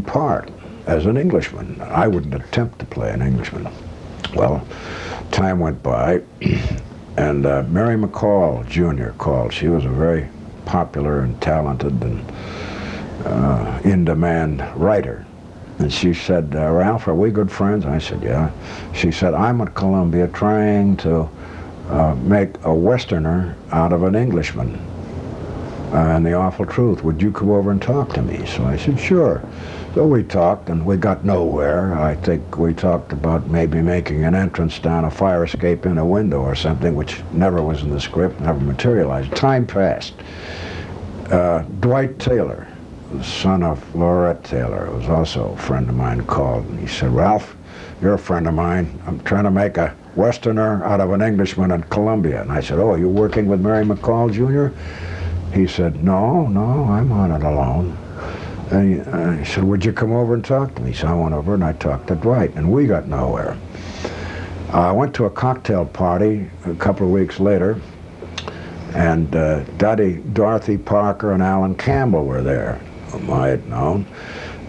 part as an Englishman. I wouldn't attempt to play an Englishman. Well, time went by, and Mary McCall Jr. called. She was a very popular and talented and in-demand writer. And she said, Ralph, are we good friends? I said, yeah. She said, I'm at Columbia trying to make a Westerner out of an Englishman. And the awful truth, would you come over and talk to me? So I said, sure. So we talked, and we got nowhere. I think we talked about maybe making an entrance down a fire escape in a window or something, which never was in the script, never materialized. Time passed. Dwight Taylor, the son of Laurette Taylor, who was also a friend of mine, called, and he said, Ralph, you're a friend of mine. I'm trying to make a Westerner out of an Englishman at Columbia. And I said, oh, you're working with Mary McCall Jr.? He said, no, I'm on it alone. And he said, would you come over and talk to me? So I went over and I talked to Dwight, and we got nowhere. I went to a cocktail party a couple of weeks later, and Dorothy Parker and Alan Campbell were there, whom I had known.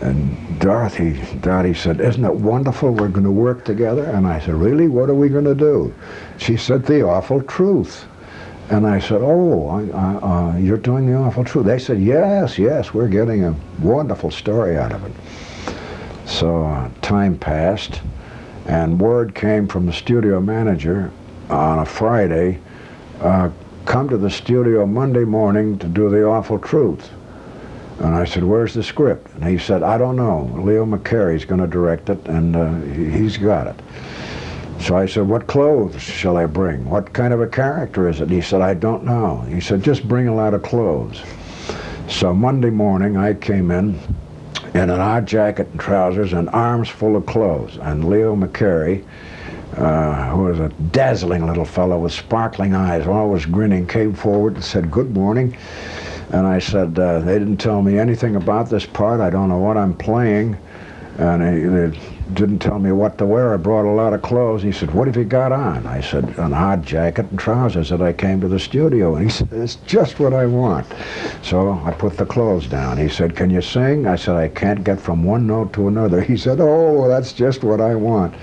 And Dottie said, isn't it wonderful we're going to work together? And I said, really? What are we going to do? She said, the awful truth. And I said, oh, you're doing the awful truth. They said, yes, we're getting a wonderful story out of it. So time passed, and word came from the studio manager on a Friday, come to the studio Monday morning to do the awful truth. And I said, where's the script? And he said, I don't know. Leo McCarey's going to direct it, and he's got it. So I said, what clothes shall I bring? What kind of a character is it? He said, I don't know. He said, just bring a lot of clothes. So Monday morning I came in an odd jacket and trousers and arms full of clothes. And Leo McCarey, who was a dazzling little fellow with sparkling eyes, always grinning, came forward and said, good morning. And I said, they didn't tell me anything about this part. I don't know what I'm playing. And they didn't tell me what to wear. I brought a lot of clothes. He said, what have you got on? I said, an odd jacket and trousers that I came to the studio. And he said, it's just what I want. So I put the clothes down. He said, can you sing? I said, I can't get from one note to another. He said, oh, that's just what I want.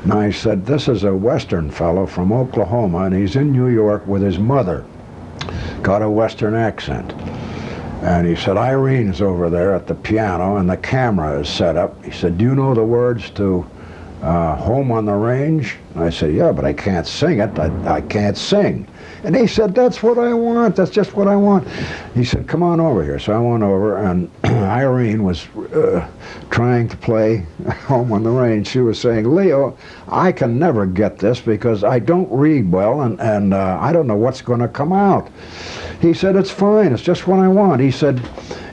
And I said, this is a Western fellow from Oklahoma, and he's in New York with his mother. Got a Western accent. And he said, Irene's over there at the piano and the camera is set up. He said, do you know the words to Home on the Range? And I said, yeah, but I can't sing it. I can't sing. And he said, that's what I want. That's just what I want. He said, come on over here. So I went over, and Irene was trying to play Home on the Range. She was saying, Leo, I can never get this because I don't read well, and I don't know what's going to come out. He said, it's fine, it's just what I want. He said,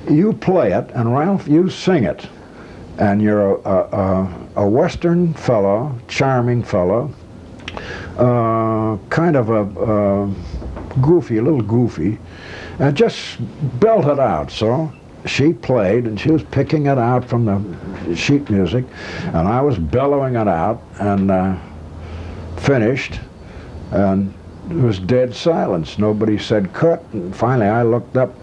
you play it, and Ralph, you sing it. And you're a Western fellow, charming fellow, kind of a little goofy, and just belt it out. So she played, and she was picking it out from the sheet music, and I was bellowing it out, and finished, and there was dead silence. Nobody said cut, and finally I looked up.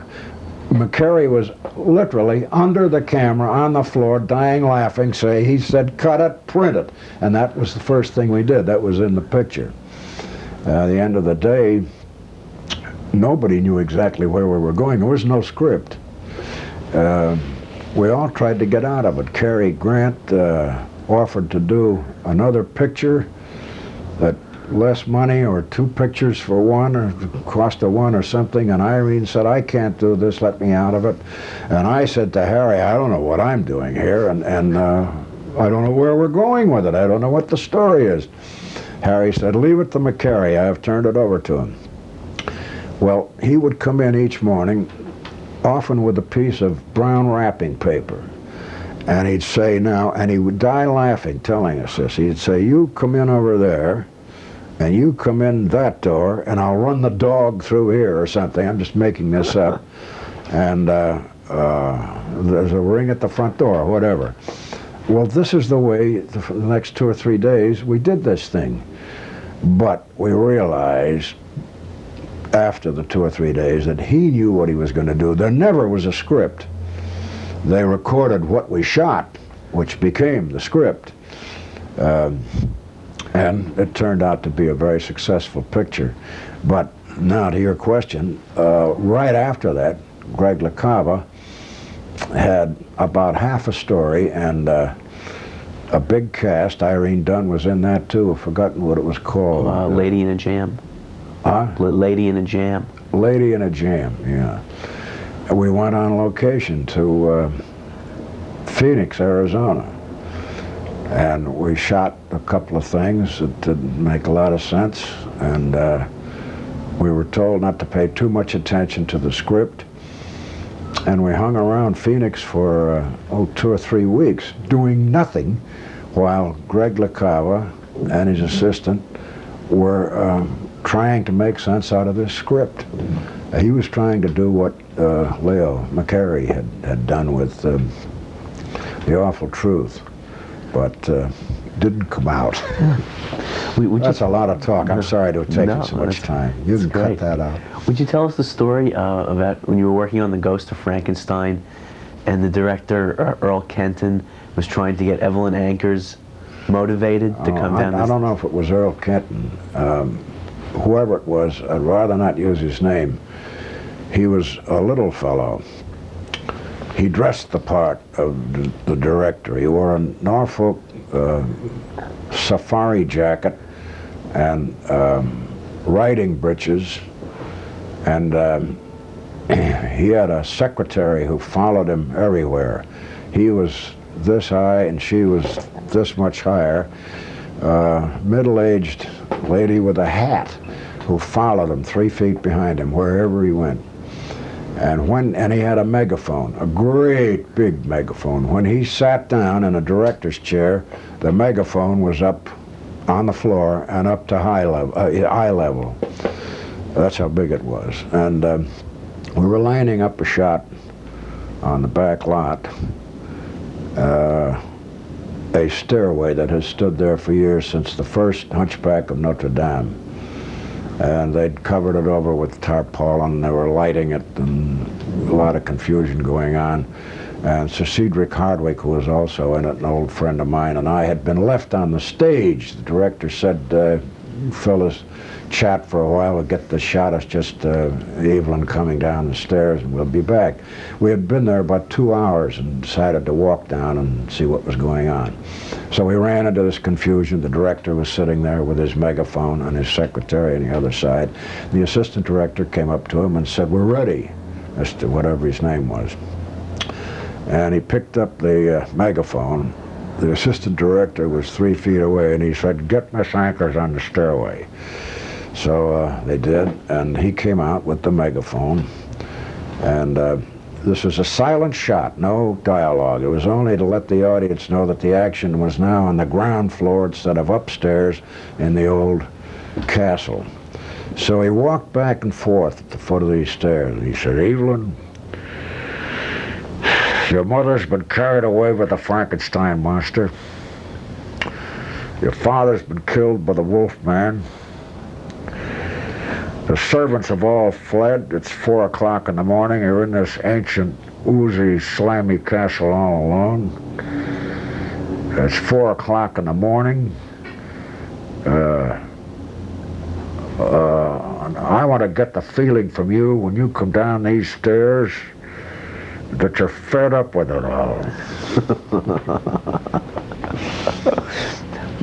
McCarey was literally under the camera on the floor, dying laughing, he said, cut it, print it. And that was the first thing we did. That was in the picture. At the end of the day, nobody knew exactly where we were going. There was no script. We all tried to get out of it. Cary Grant offered to do another picture that less money, or two pictures for one, or cost of one or something, and Irene said, I can't do this, let me out of it. And I said to Harry, I don't know what I'm doing here, and I don't know where we're going with it. I don't know what the story is. Harry said, leave it to McCarey, I have turned it over to him. Well, he would come in each morning, often with a piece of brown wrapping paper, and he'd say, now, and he would die laughing telling us this, he'd say, you come in over there, and you come in that door, and I'll run the dog through here or something. I'm just making this up. And there's a ring at the front door, or whatever. Well, this is the way, for the next 2 or 3 days, we did this thing. But we realized after the 2 or 3 days that he knew what he was going to do. There never was a script. they recorded what we shot, which became the script. And it turned out to be a very successful picture. But now to your question, right after that, Greg LaCava had about half a story and a big cast. Irene Dunn was in that too. I've forgotten what it was called. Lady in a Jam. Huh? Lady in a Jam. Lady in a Jam, yeah. And we went on location to Phoenix, Arizona. And we shot a couple of things that didn't make a lot of sense, and we were told not to pay too much attention to the script. And we hung around Phoenix for 2 or 3 weeks doing nothing while Greg LaCava and his assistant were trying to make sense out of this script. He was trying to do what Leo McCarey had done with The Awful Truth, but didn't come out. That's a lot of talk. I'm sorry to have taken so much time. You can cut that out. Would you tell us the story about when you were working on The Ghost of Frankenstein and the director, Earl Kenton, was trying to get Evelyn Ankers motivated to come down? I don't know if it was Earl Kenton. Whoever it was, I'd rather not use his name. He was a little fellow. He dressed the part of the director. He wore a Norfolk safari jacket and riding breeches, and he had a secretary who followed him everywhere. He was this high and she was this much higher, middle-aged lady with a hat who followed him 3 feet behind him wherever he went. And he had a megaphone, a great big megaphone. When he sat down in a director's chair, the megaphone was up on the floor and up to eye level. That's how big it was. And we were lining up a shot on the back lot, a stairway that has stood there for years, since the first Hunchback of Notre Dame. And they'd covered it over with tarpaulin, and they were lighting it, and a lot of confusion going on. And Sir Cedric Hardwick, who was also in it, an old friend of mine, and I had been left on the stage. The director said, fellas, chat for a while, we'll get the shot of just Evelyn coming down the stairs, and we'll be back. We had been there about 2 hours and decided to walk down and see what was going on. So we ran into this confusion. The director was sitting there with his megaphone and his secretary on the other side. The assistant director came up to him and said, "We're ready," as to whatever his name was. And he picked up the megaphone. The assistant director was 3 feet away, and he said, "Get Miss Ankers on the stairway." So they did, and he came out with the megaphone. And this was a silent shot, no dialogue. It was only to let the audience know that the action was now on the ground floor instead of upstairs in the old castle. So he walked back and forth at the foot of these stairs, and he said, "Evelyn, your mother's been carried away by the Frankenstein monster. Your father's been killed by the wolf man. The servants have all fled. It's 4 o'clock in the morning. You're in this ancient, oozy, slimy castle all alone. It's 4 o'clock in the morning. I want to get the feeling from you when you come down these stairs that you're fed up with it all."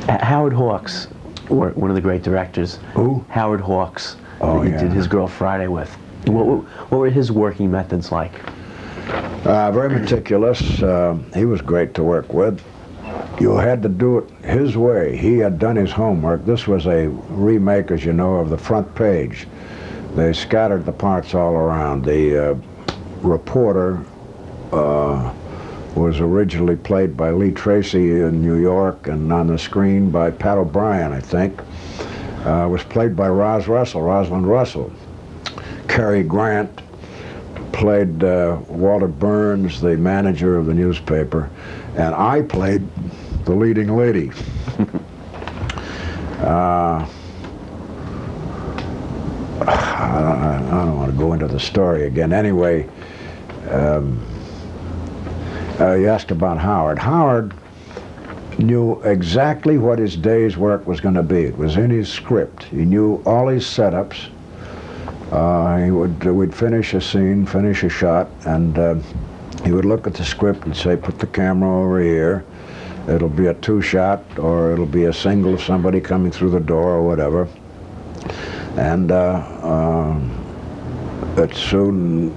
Howard Hawks, one of the great directors. Who? Howard Hawks. Oh, that he yeah. did His Girl Friday with. What were his working methods like? Very meticulous. He was great to work with. You had to do it his way. He had done his homework. This was a remake, as you know, of the front page. They scattered the parts all around. The reporter was originally played by Lee Tracy in New York, and on the screen by Pat O'Brien, I think. Was played by Rosalind Russell. Cary Grant played Walter Burns, the manager of the newspaper, and I played the leading lady. I don't want to go into the story again. Anyway, You asked about Howard. Howard knew exactly what his day's work was going to be. It was in his script. He knew all his setups. We'd finish a scene, finish a shot, and he would look at the script and say, put the camera over here. It'll be a two-shot, or it'll be a single of somebody coming through the door or whatever. And it soon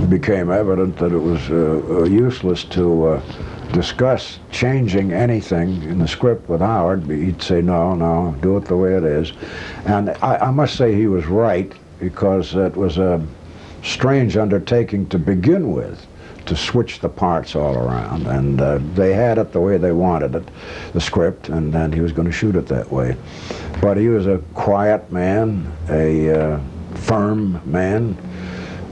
became evident that it was useless to discuss changing anything in the script with Howard. He'd say, no, do it the way it is. And I must say he was right, because it was a strange undertaking to begin with, to switch the parts all around. And they had it the way they wanted it, the script, and he was going to shoot it that way. But he was a quiet man, a firm man.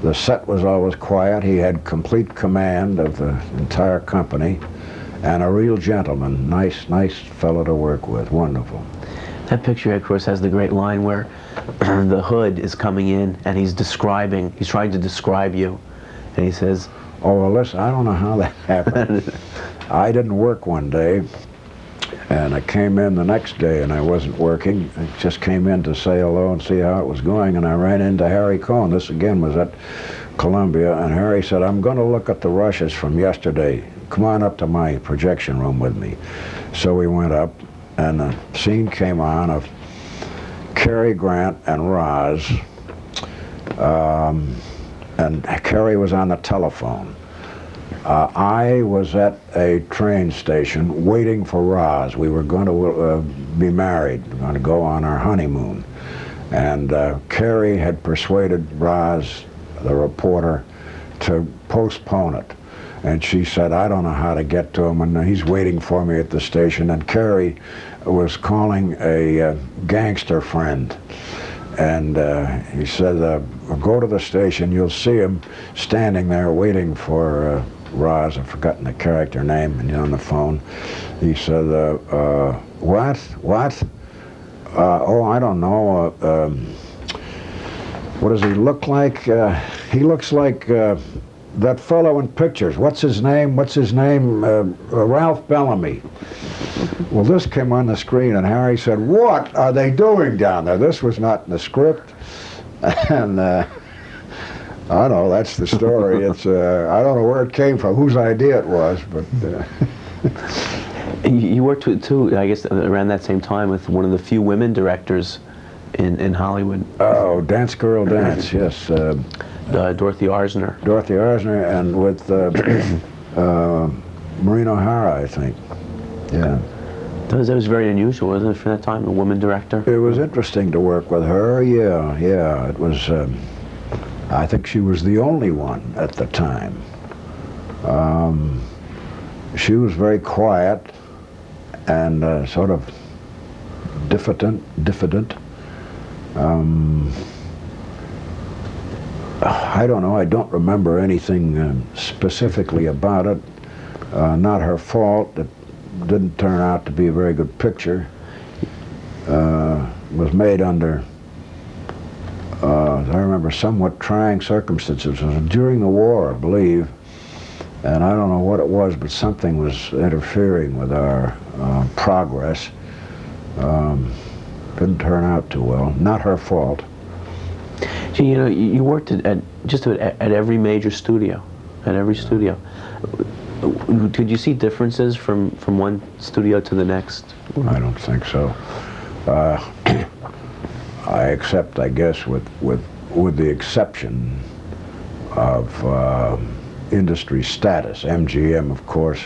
The set was always quiet. He had complete command of the entire company, and a real gentleman. Nice fellow to work with. Wonderful. That picture, of course, has the great line where the Hood is coming in and he's trying to describe you, and he says, oh, well, listen, I don't know how that happened. I didn't work one day, and I came in the next day and I wasn't working. I just came in to say hello and see how it was going, and I ran into Harry Cohn. This again was at Columbia, and Harry said, I'm going to look at the rushes from yesterday. Come on up to my projection room with me. So we went up, and the scene came on of Cary Grant and Roz, and Cary was on the telephone. I was at a train station waiting for Roz. We were going to be married, we were going to go on our honeymoon. And Cary had persuaded Roz, the reporter, to postpone it. And she said, I don't know how to get to him, and he's waiting for me at the station. And Cary was calling a gangster friend. And he said, go to the station, you'll see him standing there waiting for Roz. I've forgotten the character name, and he's on the phone. He said, what? Oh, I don't know. What does he look like? He looks like that fellow in pictures. What's his name? Ralph Bellamy. Well, this came on the screen, and Harry said, what are they doing down there? This was not in the script. And I don't know, that's the story. It's I don't know where it came from, whose idea it was, but... You worked with, too, I guess, around that same time with one of the few women directors in Hollywood. Oh, Dance Girl Dance, yes. Dorothy Arzner. Dorothy Arzner, and with Maureen O'Hara, I think. Yeah. That was very unusual, wasn't it, for that time, a woman director? It was interesting to work with her, yeah. It was, I think she was the only one at the time. She was very quiet and sort of diffident. I don't know, I don't remember anything specifically about it. Not her fault. It didn't turn out to be a very good picture. Was made under, I remember, somewhat trying circumstances. It was during the war, I believe, and I don't know what it was, but something was interfering with our progress. Didn't turn out too well. Not her fault. You know, you worked at every major studio, at every studio. Could you see differences from one studio to the next? I don't think so. I accept, I guess, with the exception of industry status. MGM, of course,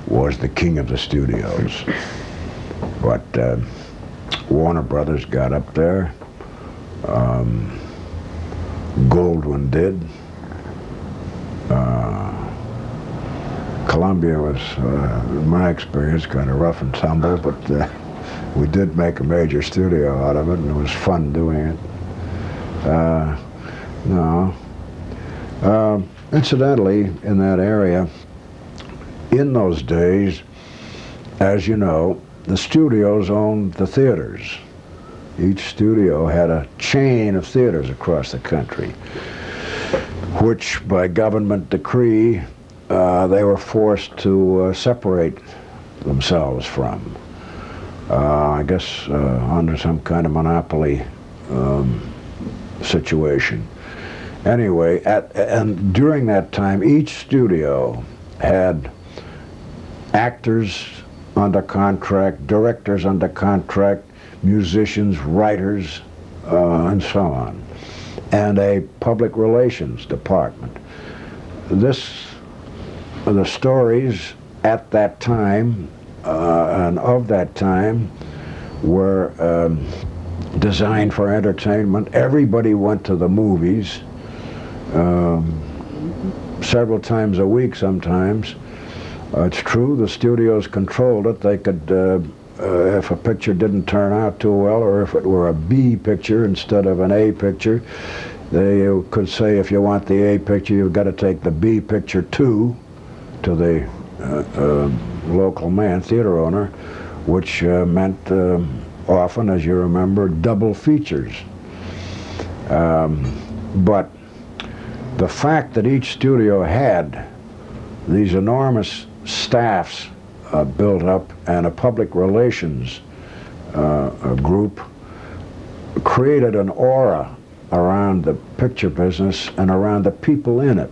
was the king of the studios. But Warner Brothers got up there. Goldwyn did. Columbia was, in my experience, kind of rough and tumble, but we did make a major studio out of it, and it was fun doing it. Incidentally, in that area, in those days, as you know, the studios owned the theaters. Each studio had a chain of theaters across the country. which by government decree they were forced to separate themselves from. I guess under some kind of monopoly situation. Anyway, and during that time, each studio had actors under contract, directors under contract, musicians, writers, and so on, and a public relations department. The stories at that time and of that time were designed for entertainment. Everybody went to the movies several times a week sometimes. It's true, the studios controlled it. They could, if a picture didn't turn out too well, or if it were a B picture instead of an A picture, they could say, if you want the A picture, you've got to take the B picture too, to the local theater owner, which meant often, as you remember, double features. But the fact that each studio had these enormous staffs built up and a public relations group created an aura around the picture business and around the people in it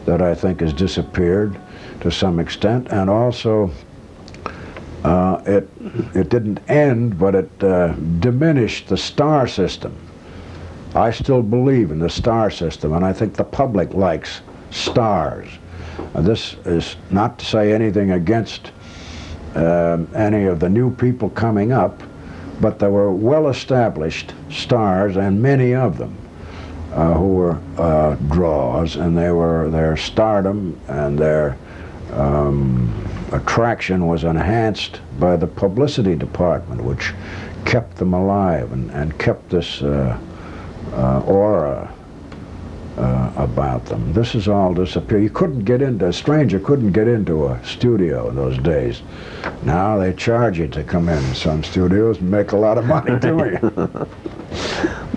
that I think has disappeared to some extent. And also it didn't end, but it diminished the star system. I still believe in the star system, and I think the public likes stars. This is not to say anything against any of the new people coming up, but there were well-established stars, and many of them who were draws, and their stardom and their attraction was enhanced by the publicity department, which kept them alive and kept this aura about them. This has all disappeared. You couldn't get into, a stranger couldn't get into a studio in those days. Now they charge you to come in some studios and make a lot of money doing it.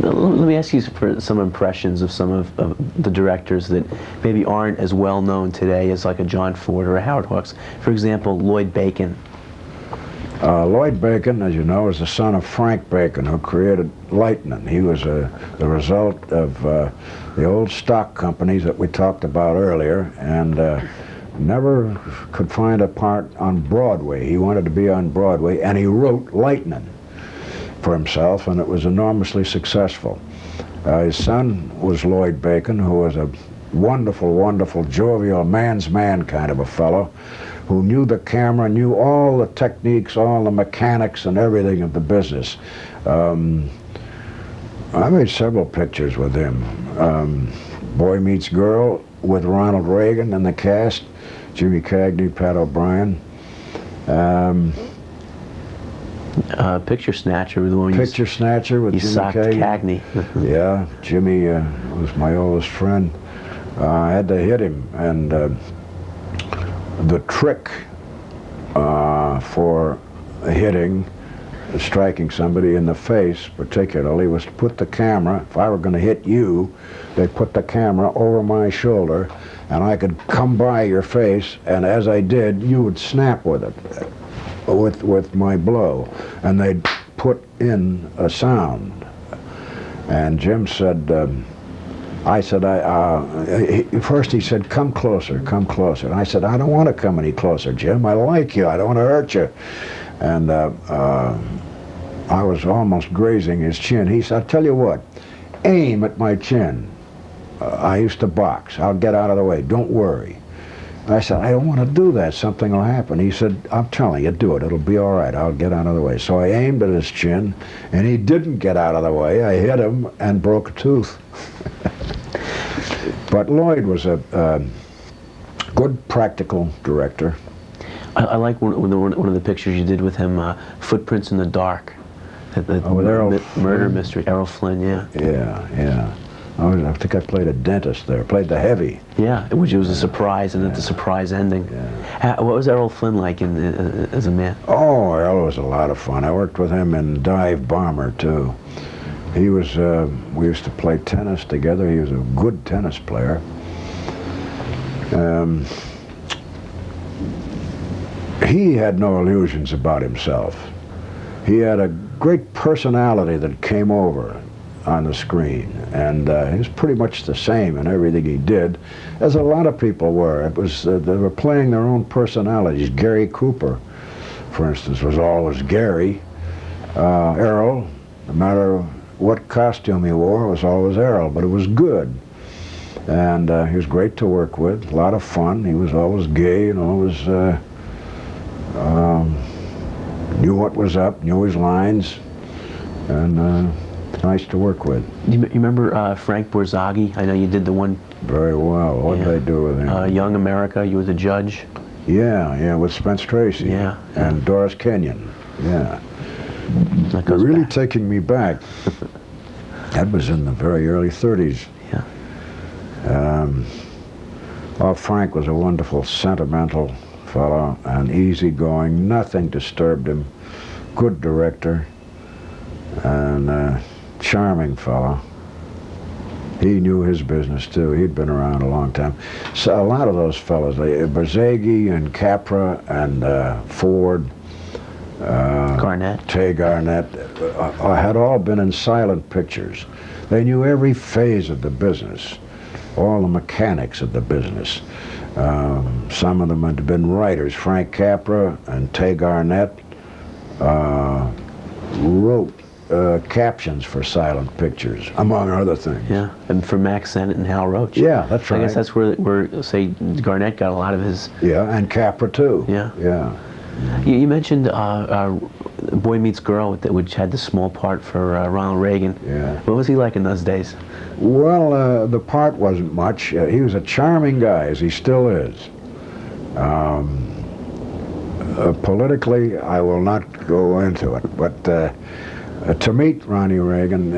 Let me ask you for some impressions of some of the directors that maybe aren't as well known today as like a John Ford or a Howard Hawks. For example, Lloyd Bacon. Lloyd Bacon, as you know, is the son of Frank Bacon, who created Lightning. He was the result of the old stock companies that we talked about earlier, and never could find a part on Broadway. He wanted to be on Broadway, and he wrote Lightning for himself, and it was enormously successful. His son was Lloyd Bacon, who was a wonderful, wonderful, jovial, man's man kind of a fellow, who knew the camera, knew all the techniques, all the mechanics and everything of the business. I made several pictures with him. Boy Meets Girl with Ronald Reagan in the cast, Jimmy Cagney, Pat O'Brien. Picture Snatcher with the one Picture Snatcher with you Jimmy socked Cagney. Yeah, Jimmy was my oldest friend. I had to hit him, and the trick for hitting, striking somebody in the face particularly, was to put the camera, if I were going to hit you, they'd put the camera over my shoulder, and I could come by your face, and as I did, you would snap with it, with my blow, and they'd put in a sound. And Jim said, first he said, come closer, come closer. And I said, I don't want to come any closer, Jim. I like you. I don't want to hurt you. And I was almost grazing his chin. He said, I'll tell you what, aim at my chin. I used to box. I'll get out of the way. Don't worry. And I said, I don't want to do that. Something will happen. He said, I'm telling you, do it. It'll be all right. I'll get out of the way. So I aimed at his chin, and he didn't get out of the way. I hit him and broke a tooth. But Lloyd was a good practical director. I like one of the pictures you did with him, Footprints in the Dark. Murder mystery, Errol Flynn, yeah. Yeah. I think I played a dentist there. Played the heavy. Yeah, which was a surprise, and the surprise ending. Yeah. What was Errol Flynn like as a man? Oh, Errol was a lot of fun. I worked with him in Dive Bomber too. He was, we used to play tennis together. He was a good tennis player. He had no illusions about himself. He had a great personality that came over on the screen, and he was pretty much the same in everything he did, as a lot of people were. It was they were playing their own personalities. Gary Cooper, for instance, was always Gary. Errol, no matter what costume he wore, was always Errol, but it was good. And he was great to work with, a lot of fun. He was always gay and always knew what was up, knew his lines, and nice to work with. You remember Frank Borzage? I know you did the one. Very well. What did I do with him? Young America, you were the judge. Yeah, with Spence Tracy. Yeah. And Doris Kenyon. Yeah. That goes Really back. taking me back. That was in the very early 30s. Yeah. Well, Frank was a wonderful, sentimental fellow and easygoing. Nothing disturbed him. Good director and charming fellow. He knew his business too. He'd been around a long time. So a lot of those fellows, Borzage and Capra and Ford, Garnett. Tay Garnett, had all been in silent pictures. They knew every phase of the business, all the mechanics of the business. Some of them had been writers. Frank Capra and Tay Garnett wrote captions for silent pictures, among other things. Yeah, and for Max Sennett and Hal Roach. Yeah, that's right. I guess that's where say, Garnett got a lot of his... Yeah, and Capra too. Yeah. Yeah. You mentioned Boy Meets Girl, which had the small part for Ronald Reagan. Yeah. What was he like in those days? Well, the part wasn't much. He was a charming guy, as he still is. Politically, I will not go into it, but to meet Ronnie Reagan,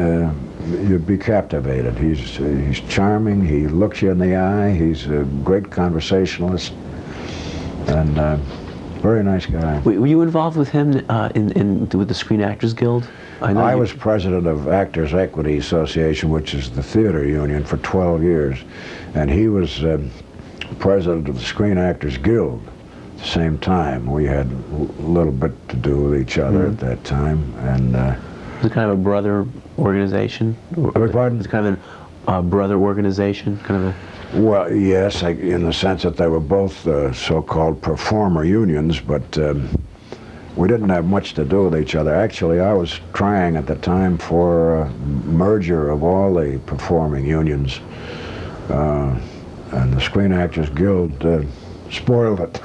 you'd be captivated. He's charming. He looks you in the eye. He's a great conversationalist, and very nice guy. Were you involved with him with the Screen Actors Guild? I was president of Actors Equity Association, which is the theater union, for 12 years, and he was president of the Screen Actors Guild at the same time. We had a little bit to do with each other at that time, and was it kind of a brother organization? pardon? It's kind of a brother organization, kind of a... Well, yes, in the sense that they were both so-called performer unions, but we didn't have much to do with each other. Actually, I was trying at the time for a merger of all the performing unions, and the Screen Actors Guild spoiled it.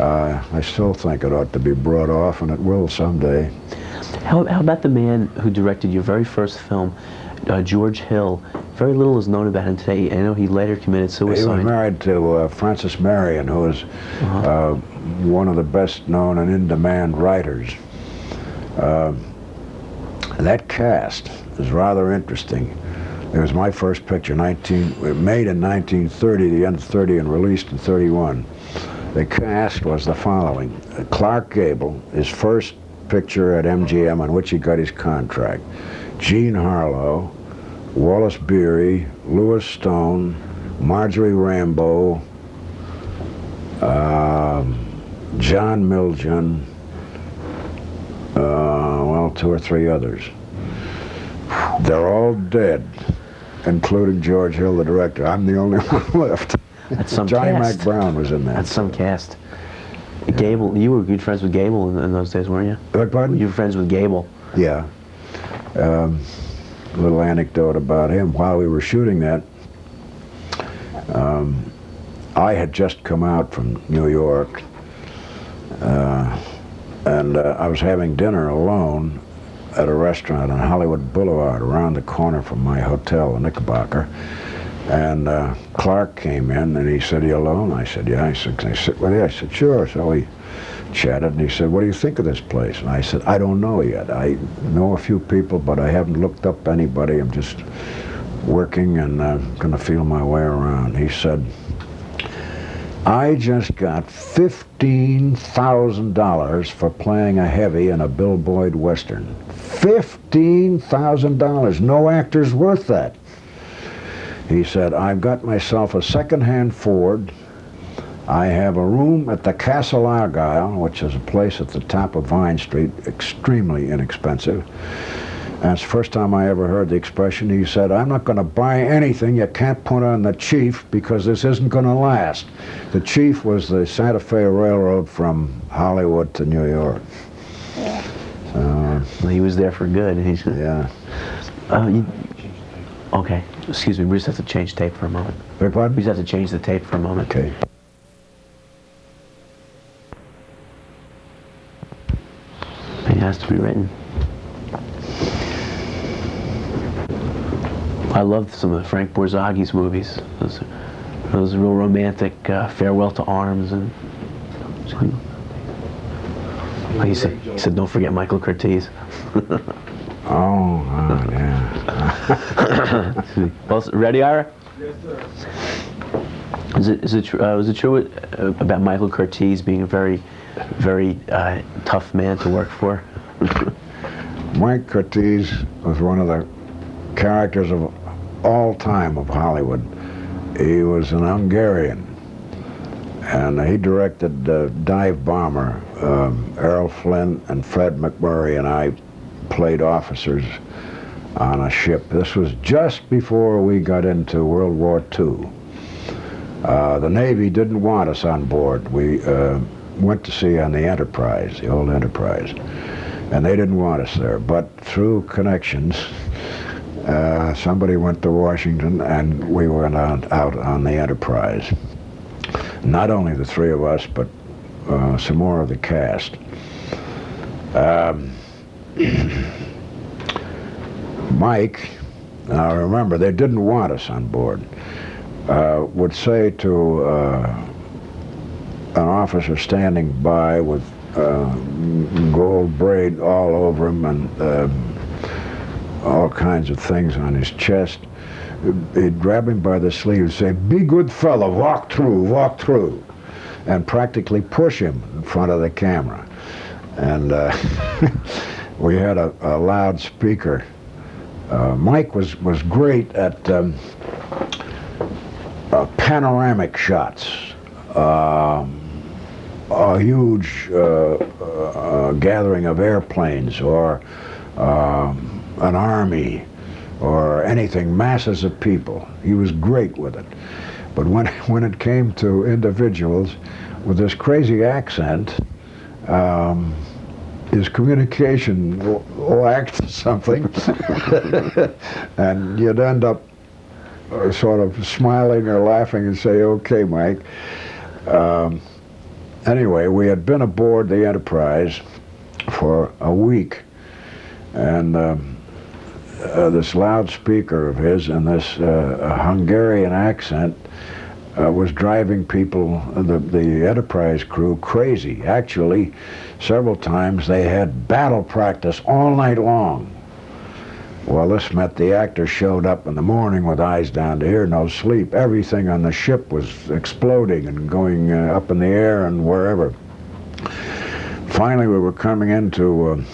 I still think it ought to be brought off, and it will someday. How about the man who directed your very first film, George Hill? Very little is known about him today. I know he later committed suicide. He was married to Frances Marion, who was one of the best known and in-demand writers. That cast is rather interesting. It was my first picture, made in 1930, the end of 30, and released in 31. The cast was the following: Clark Gable, his first picture at MGM on which he got his contract; Jean Harlow, Wallace Beery, Louis Stone, Marjorie Rambeau, John Milgen, well, 2 or 3 others. They're all dead, including George Hill, the director. I'm the only one left. That's some Johnny cast. Mac Brown was in that. That's some cast. Gable, you were good friends with Gable in those days, weren't you? Pardon? You were friends with Gable. Yeah. A little anecdote about him. While we were shooting that, I had just come out from New York, and I was having dinner alone at a restaurant on Hollywood Boulevard, around the corner from my hotel, the Knickerbocker. And Clark came in, and he said, "You alone?" I said, "Yeah." He said, "Can I sit with you?" I said, "Sure." So we chatted, and he said, "What do you think of this place?" And I said, "I don't know yet. I know a few people, but I haven't looked up anybody. I'm just working and going to feel my way around." He said, I just got $15,000 for playing a heavy in a Bill Boyd Western. $15,000. No actor's worth that. He said, I've got myself a second-hand Ford. I have a room at the Castle Argyle, which is a place at the top of Vine Street, extremely inexpensive. That's the first time I ever heard the expression. He said, I'm not going to buy anything you can't put on the Chief because this isn't going to last. The Chief was the Santa Fe Railroad from Hollywood to New York. Yeah. So, Well, he was there for good. yeah. Okay, excuse me, we just have to change tape for a moment. Beg pardon? We just have to change the tape for a moment. Okay. It has to be written. I loved some of the Frank Borzage's movies. Those real romantic, Farewell to Arms, and he said, don't forget Michael Curtiz. Oh, yeah. Well, ready, Ira? Yes, sir. Uh, Was it true about Michael Curtiz being a very, very tough man to work for? Mike Curtiz was one of the characters of all time of Hollywood. He was an Hungarian, and he directed Dive Bomber. Errol Flynn and Fred McMurray and I played officers on a ship. This was just before we got into World War II. The Navy didn't want us on board. We went to sea on the Enterprise, the old Enterprise, and they didn't want us there. But through connections, somebody went to Washington, and we went out on the Enterprise. Not only the three of us, but some more of the cast. Mike, now remember, they didn't want us on board, would say to an officer standing by with gold braid all over him and all kinds of things on his chest, he'd grab him by the sleeve and say, be good fellow, walk through, and practically push him in front of the camera. And we had a loudspeaker. Mike was great at panoramic shots, a huge gathering of airplanes or an army or anything, masses of people. He was great with it. But when it came to individuals with this crazy accent, his communication lacked something, and you'd end up sort of smiling or laughing and say, okay, Mike. Anyway, we had been aboard the Enterprise for a week, and this loudspeaker of his and this Hungarian accent was driving people, the Enterprise crew, crazy. Actually, several times they had battle practice all night long. Well, this meant the actors showed up in the morning with eyes down to here, no sleep. Everything on the ship was exploding and going up in the air and wherever. Finally, we were coming into